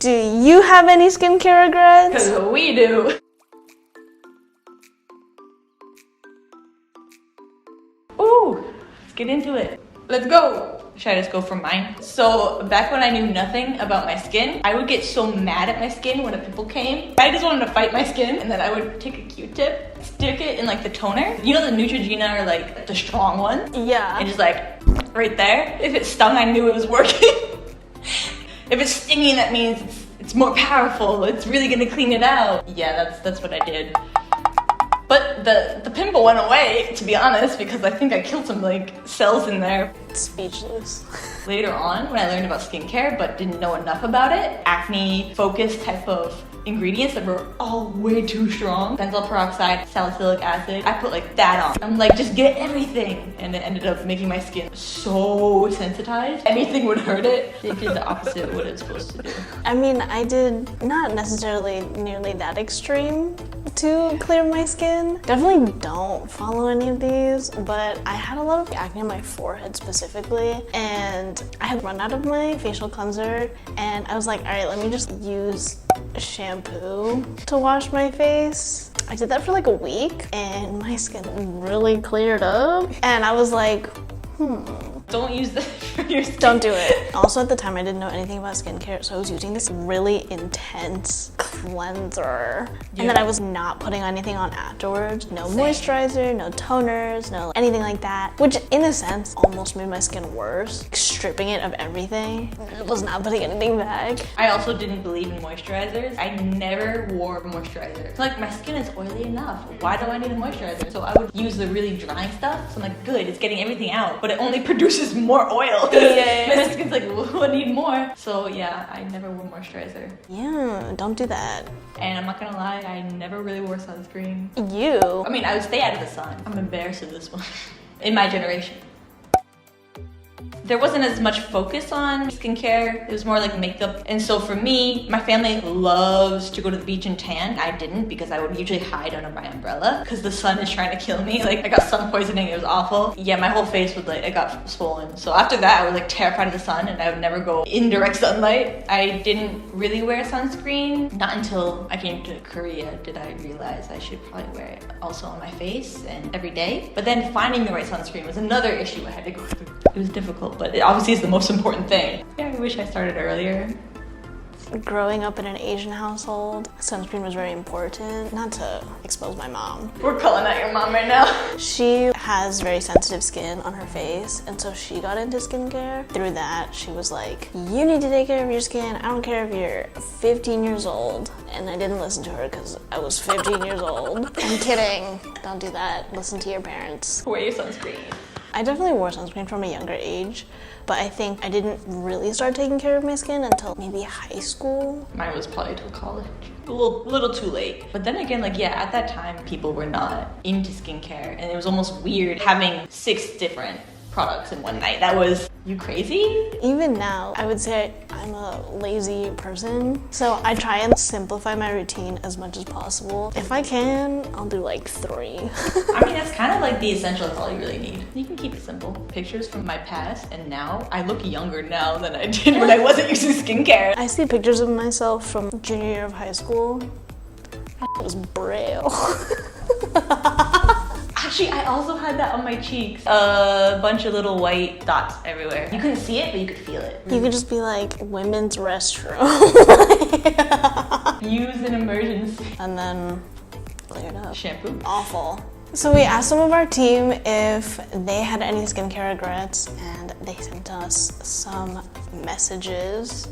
Do you have any skincare regrets? Because we do. Ooh, let's get into it. Let's go. Should I just go for mine? So back when I knew nothing about my skin, I would get so mad at my skin when a pimple came. I just wanted to fight my skin, and then I would take a Q-tip, stick it in like the toner. You know the Neutrogena are like the strong one? Yeah. And just like right there. If it stung, I knew it was working. If it's stinging, that means it's more powerful. It's really gonna clean it out. Yeah, that's what I did. But the pimple went away, to be honest, because I think I killed some like cells in there. Speechless. Later on, when I learned about skincare but didn't know enough about it, acne-focused type of ingredients that were all way too strong. Benzoyl peroxide, salicylic acid. I put like that on. I'm like, just get everything. And it ended up making my skin so sensitized. Anything would hurt it. It did the opposite of what it's supposed to do. I mean, I did not necessarily nearly that extreme to clear my skin. Definitely don't follow any of these, but I had a lot of acne on my forehead specifically, and I had run out of my facial cleanser, and I was like, all right, let me just use shampoo to wash my face. I did that for like a week, and my skin really cleared up, and I was like, Don't use this for your skin. Don't do it. Also at the time I didn't know anything about skincare, so I was using this really intense cleanser. Yeah. And then I was not putting anything on afterwards. No moisturizer, no toners, no anything like that. Which in a sense almost made my skin worse. Like, stripping it of everything. I was not putting anything back. I also didn't believe in moisturizers. I never wore moisturizer. Like, my skin is oily enough. Why do I need a moisturizer? So I would use the really drying stuff. So I'm like, good, it's getting everything out, but it only produces more oil. Yeah. My skin's like, well, I need more. So yeah, I never wore moisturizer. Yeah, don't do that. And I'm not gonna lie, I never really wore sunscreen. You. I mean, I would stay out of the sun. I'm embarrassed of this one. In my generation. There wasn't as much focus on skincare. It was more like makeup. And so for me, my family loves to go to the beach and tan. I didn't, because I would usually hide under my umbrella because the sun is trying to kill me. Like, I got sun poisoning, it was awful. Yeah, my whole face would it got swollen. So after that, I was like terrified of the sun, and I would never go in direct sunlight. I didn't really wear sunscreen. Not until I came to Korea did I realize I should probably wear it also on my face and every day. But then finding the right sunscreen was another issue I had to go through. It was difficult, but it obviously is the most important thing. Yeah, I wish I started earlier. Growing up in an Asian household, sunscreen was very important. Not to expose my mom. We're calling out your mom right now. She has very sensitive skin on her face, and so she got into skincare. Through that, she was like, you need to take care of your skin. I don't care if you're 15 years old. And I didn't listen to her because I was 15 years old. I'm kidding. Don't do that. Listen to your parents. Wear your sunscreen. I definitely wore sunscreen from a younger age, but I think I didn't really start taking care of my skin until maybe high school. Mine was probably till college. A little too late. But then again, like, yeah, at that time, people were not into skincare, and it was almost weird having 6 different products in one night. That was, you crazy? Even now, I would say I'm a lazy person, so I try and simplify my routine as much as possible. If I can, I'll do like 3. I mean, that's kind of like the essential, that's all you really need. You can keep it simple. Pictures from my past and now, I look younger now than I did when I wasn't using skincare. I see pictures of myself from junior year of high school. It was braille. Actually, I also had that on my cheeks. A bunch of little white dots everywhere. You couldn't see it, but you could feel it. You could just be like, women's restroom. Use an emergency. And then clear it up. Shampoo. Awful. So we asked some of our team if they had any skincare regrets, and they sent us some messages,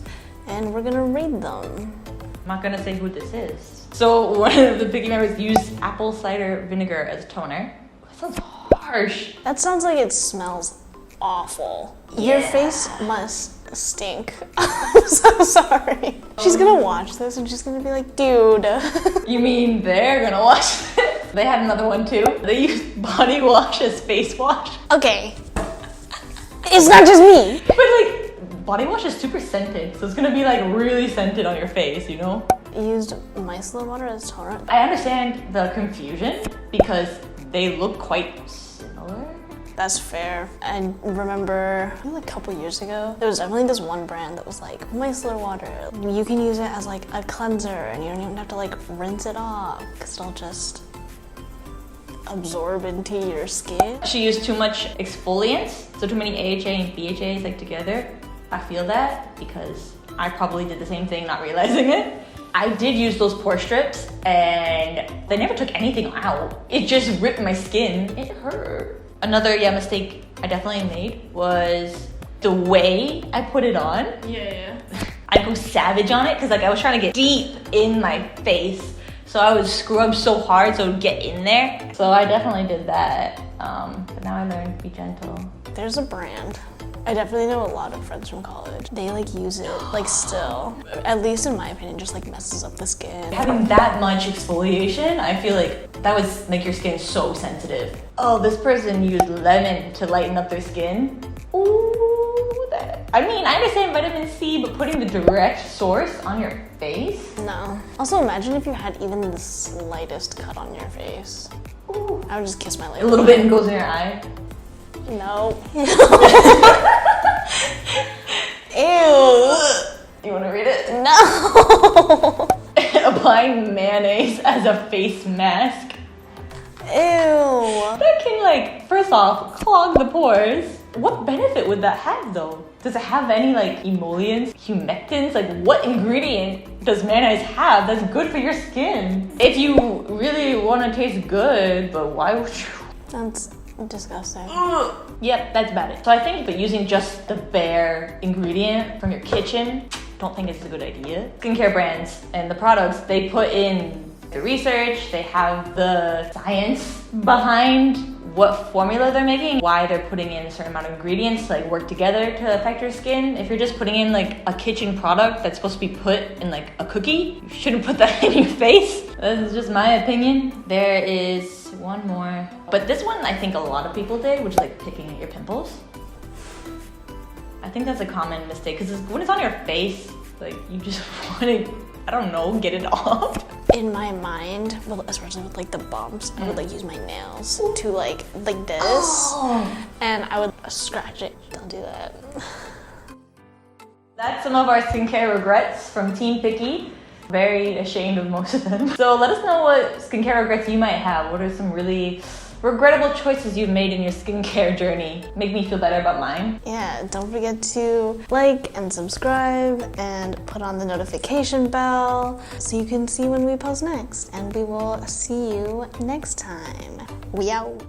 and we're gonna read them. I'm not gonna say who this is. So one of the picky members used apple cider vinegar as a toner. That sounds harsh. That sounds like it smells awful. Yeah. Your face must stink. I'm so sorry. She's gonna watch this and she's gonna be like, dude. You mean they're gonna watch this? They had another one too. They used body wash as face wash. Okay. It's not just me. But like, body wash is super scented, so it's gonna be like really scented on your face, you know? Used micellar water as toner. I understand the confusion because they look quite similar. That's fair. I remember maybe like a couple years ago, there was definitely this one brand that was like micellar water. You can use it as like a cleanser and you don't even have to like rinse it off because it'll just absorb into your skin. She used too much exfoliants, so too many AHA and BHAs like together. I feel that because I probably did the same thing, not realizing it. I did use those pore strips and they never took anything out. It just ripped my skin. It hurt. Another mistake I definitely made was the way I put it on. Yeah. I'd go savage on it because like I was trying to get deep in my face. So I would scrub so hard so it would get in there. So I definitely did that. But now I learned to be gentle. There's a brand. I definitely know a lot of friends from college. They like use it like still, at least in my opinion, just like messes up the skin. Having that much exfoliation, I feel like that would make your skin so sensitive. Oh, this person used lemon to lighten up their skin. Ooh, that. I mean, I understand vitamin C, but putting the direct source on your face? No. Also, imagine if you had even the slightest cut on your face. Ooh. I would just kiss my leg. A little bit and goes in your eye. No. Ew. You want to read it? No. Applying mayonnaise as a face mask. Ew. That can like, first off, clog the pores. What benefit would that have though? Does it have any like emollients, humectants? Like what ingredient does mayonnaise have that's good for your skin? If you really want to taste good, but why would you? That's disgusting. Yep, that's about it. So I think that using just the bare ingredient from your kitchen, don't think it's a good idea. Skincare brands and the products, they put in the research, they have the science behind what formula they're making, why they're putting in a certain amount of ingredients to like work together to affect your skin. If you're just putting in like a kitchen product that's supposed to be put in like a cookie, you shouldn't put that in your face. This is just my opinion. There is one more, but this one I think a lot of people did, which is like picking at your pimples. I think that's a common mistake because when it's on your face, like you just want to, I don't know, get it off. In my mind, well, especially with like the bumps, I would like use my nails to like this, and I would scratch it. Don't do that. That's some of our skincare regrets from Team Picky. Very ashamed of most of them. So let us know what skincare regrets you might have. What are some really regrettable choices you've made in your skincare journey? Make me feel better about mine. Yeah, don't forget to like and subscribe and put on the notification bell so you can see when we post next. And we will see you next time. We out.